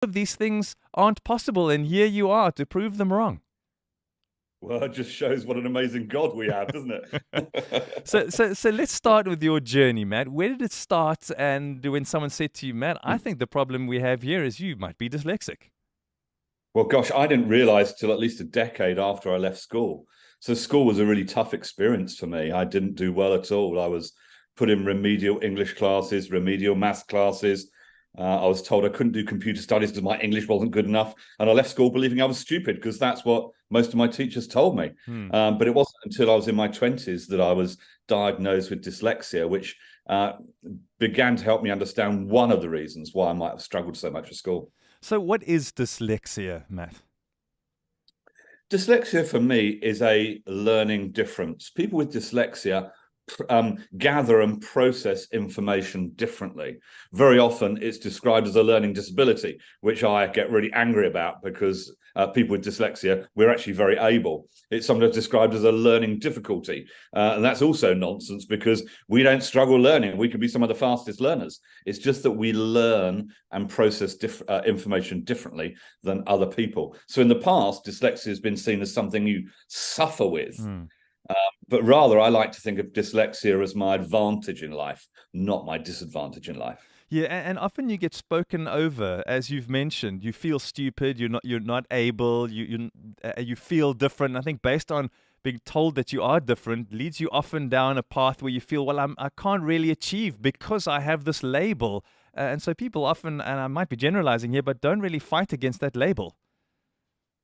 of these things aren't possible, and here you are to prove them wrong. Well, it just shows what an amazing God we have, doesn't it? So let's start with your journey, Matt. Where did it start? And when someone said to you, Matt, I think the problem we have here is you might be dyslexic. Well, gosh, I didn't realize till at least a decade after I left school. So school was a really tough experience for me. I didn't do well at all. I was put in remedial English classes, remedial maths classes. I was told I couldn't do computer studies because my English wasn't good enough. And I left school believing I was stupid because that's what most of my teachers told me. But it wasn't until I was in my 20s that I was diagnosed with dyslexia, which began to help me understand one of the reasons why I might have struggled so much at school. So what is dyslexia, Matt? Dyslexia for me is a learning difference. People with dyslexia gather and process information differently. Very often it's described as a learning disability, which I get really angry about because people with dyslexia, we're actually very able. It's sometimes described as a learning difficulty. And that's also nonsense because we don't struggle learning. We can be some of the fastest learners. It's just that we learn and process information differently than other people. So in the past, dyslexia has been seen as something you suffer with. But rather, I like to think of dyslexia as my advantage in life, not my disadvantage in life. Yeah, and often you get spoken over, as you've mentioned. You feel stupid. You're not able. You feel different. I think based on being told that you are different leads you often down a path where you feel, well, I can't really achieve because I have this label. And so people often, and I might be generalizing here, but don't really fight against that label.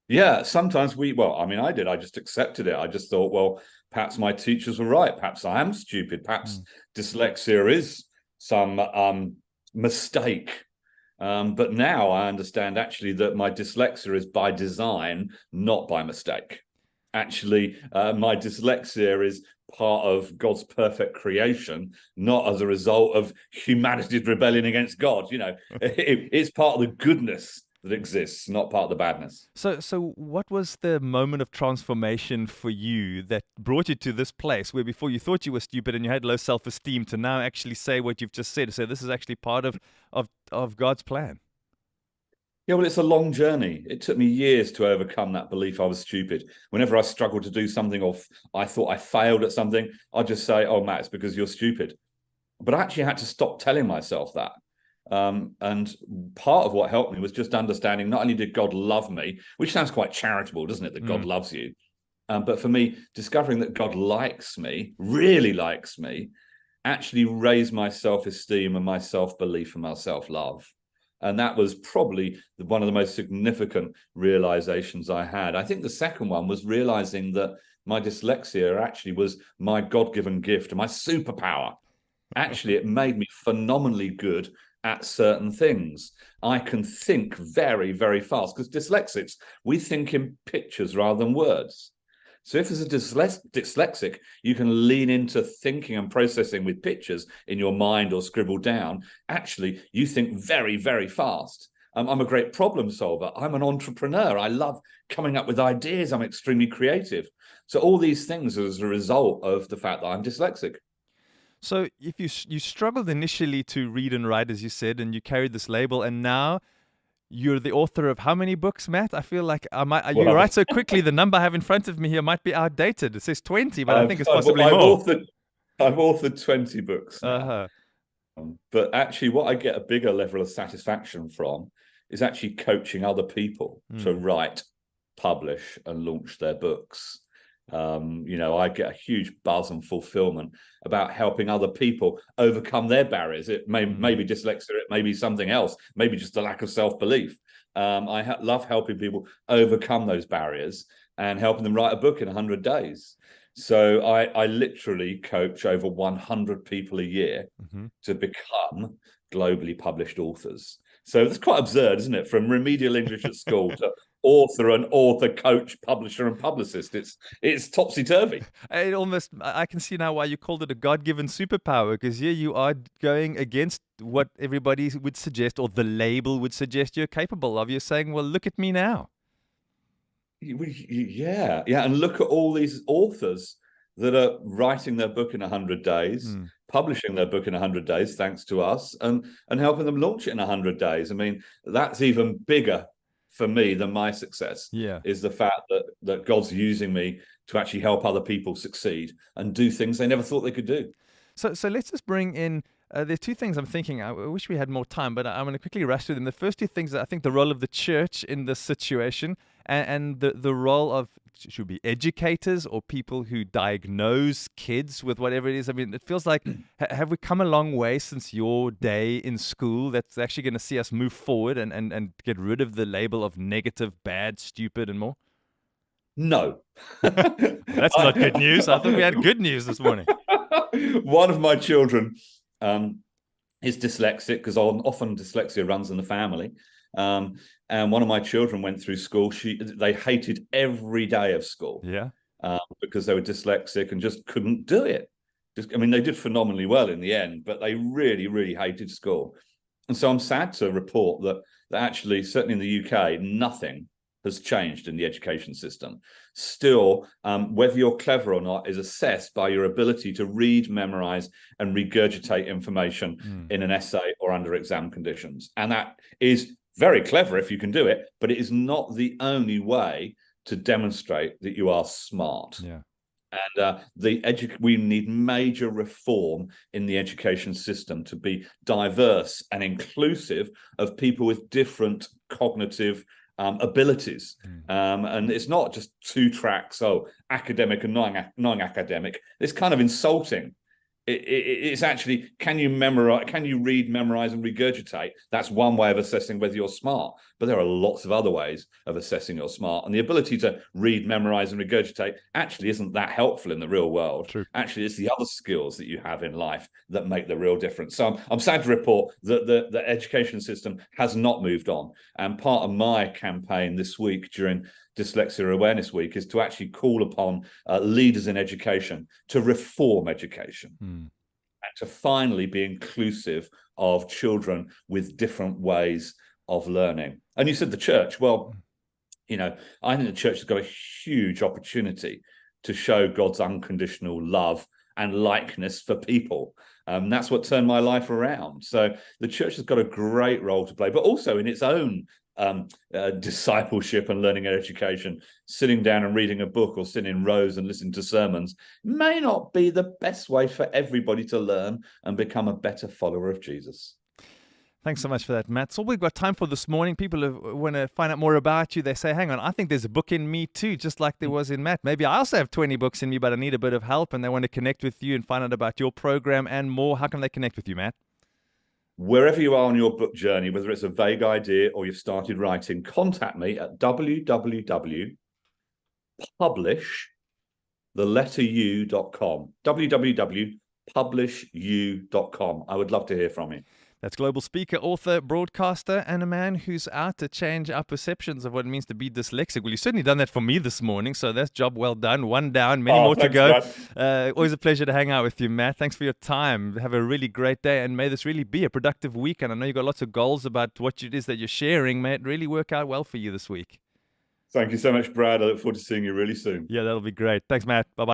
Yeah, sometimes I did. I just accepted it. I just thought, well, perhaps my teachers were right. Perhaps I am stupid. Perhaps dyslexia is some mistake. But now I understand actually that my dyslexia is by design, not by mistake. Actually, my dyslexia is part of God's perfect creation, not as a result of humanity's rebellion against God. It's part of the goodness that exists, not part of the badness. So what was the moment of transformation for you that brought you to this place where before you thought you were stupid and you had low self-esteem to now actually say what you've just said, so this is actually part of God's plan? Yeah, well, it's a long journey. It took me years to overcome that belief I was stupid. Whenever I struggled to do something or I thought I failed at something, I'd just say, oh, Matt, it's because you're stupid. But I actually had to stop telling myself that. And part of what helped me was just understanding not only did God love me, which sounds quite charitable, doesn't it, that God loves you, but for me, discovering that God likes me, really likes me, actually raised my self-esteem and my self-belief and my self-love. And that was probably one of the most significant realizations I had. I think the second one was realizing that my dyslexia actually was my God-given gift, my superpower. Actually, it made me phenomenally good at certain things. I can think very, very fast because dyslexics, we think in pictures rather than words. So if as a dyslexic, you can lean into thinking and processing with pictures in your mind or scribble down, actually, you think very, very fast. I'm a great problem solver. I'm an entrepreneur. I love coming up with ideas. I'm extremely creative. So all these things are as a result of the fact that I'm dyslexic. So if you struggled initially to read and write, as you said, and you carried this label, and now you're the author of how many books, Matt? I feel like you write so quickly, the number I have in front of me here might be outdated. It says 20, but I think it's possibly more. I've authored 20 books now. Uh-huh. But actually, what I get a bigger level of satisfaction from is actually coaching other people to write, publish, and launch their books. I get a huge buzz and fulfillment about helping other people overcome their barriers. It may be dyslexia, it may be something else, maybe just a lack of self-belief. I love helping people overcome those barriers and helping them write a book in 100 days. So I literally coach over 100 people a year to become globally published authors. So that's quite absurd, isn't it? From remedial English at school to author, coach, publisher, and publicist. It's topsy-turvy. I can see now why you called it a God-given superpower, because here you are going against what everybody would suggest or the label would suggest you're capable of. You're saying, well, look at me now. Yeah. And look at all these authors that are writing their book in 100 days, publishing their book in 100 days, thanks to us, and helping them launch it in 100 days. I mean, that's even bigger for me than my success. Yeah. Is the fact that God's using me to actually help other people succeed and do things they never thought they could do. So let's just bring in, there are two things I'm thinking. I wish we had more time, but I'm going to quickly rush through them. The first two things, I think the role of the church in this situation, and the role of, should be educators or people who diagnose kids with whatever it is. I mean, it feels like, have we come a long way since your day in school that's actually going to see us move forward and get rid of the label of negative, bad, stupid, and more? No. That's not good news. I thought we had good news this morning. One of my children is dyslexic, because often dyslexia runs in the family. And one of my children went through school. They hated every day of school. Yeah. Because they were dyslexic and just couldn't do it. I mean, they did phenomenally well in the end, but they really, really hated school. And so I'm sad to report that actually, certainly in the UK, nothing has changed in the education system. Still, whether you're clever or not is assessed by your ability to read, memorize, and regurgitate information in an essay or under exam conditions. And that is very clever if you can do it, but it is not the only way to demonstrate that you are smart. Yeah. And we need major reform in the education system to be diverse and inclusive of people with different cognitive abilities. And it's not just two tracks, academic and non-academic. It's kind of insulting. It's actually, can you read, memorize, and regurgitate? That's one way of assessing whether you're smart. But there are lots of other ways of assessing you're smart. And the ability to read, memorize, and regurgitate actually isn't that helpful in the real world. True. Actually, it's the other skills that you have in life that make the real difference. So I'm sad to report that the education system has not moved on. And part of my campaign this week during Dyslexia Awareness Week is to actually call upon leaders in education to reform education and to finally be inclusive of children with different ways of learning. And you said the church. Well, I think the church has got a huge opportunity to show God's unconditional love and likeness for people. That's what turned my life around. So the church has got a great role to play, but also in its own discipleship and learning and education. Sitting down and reading a book or sitting in rows and listening to sermons may not be the best way for everybody to learn and become a better follower of Jesus. Thanks so much for that, Matt. So we've got time for this morning. People who want to find out more about you, they say, hang on, I think there's a book in me too, just like there was in Matt. Maybe I also have 20 books in me, but I need a bit of help, and they want to connect with you and find out about your program and more. How can they connect with you, Matt? Wherever you are on your book journey, whether it's a vague idea or you've started writing, contact me at www.publishu.com. www.publishu.com. I would love to hear from you. That's global speaker, author, broadcaster, and a man who's out to change our perceptions of what it means to be dyslexic. Well, you've certainly done that for me this morning, so that's job well done. One down, many more to go. Always a pleasure to hang out with you, Matt. Thanks for your time. Have a really great day, and may this really be a productive week. And I know you've got lots of goals about what it is that you're sharing. May it really work out well for you this week. Thank you so much, Brad. I look forward to seeing you really soon. Yeah, that'll be great. Thanks, Matt. Bye-bye.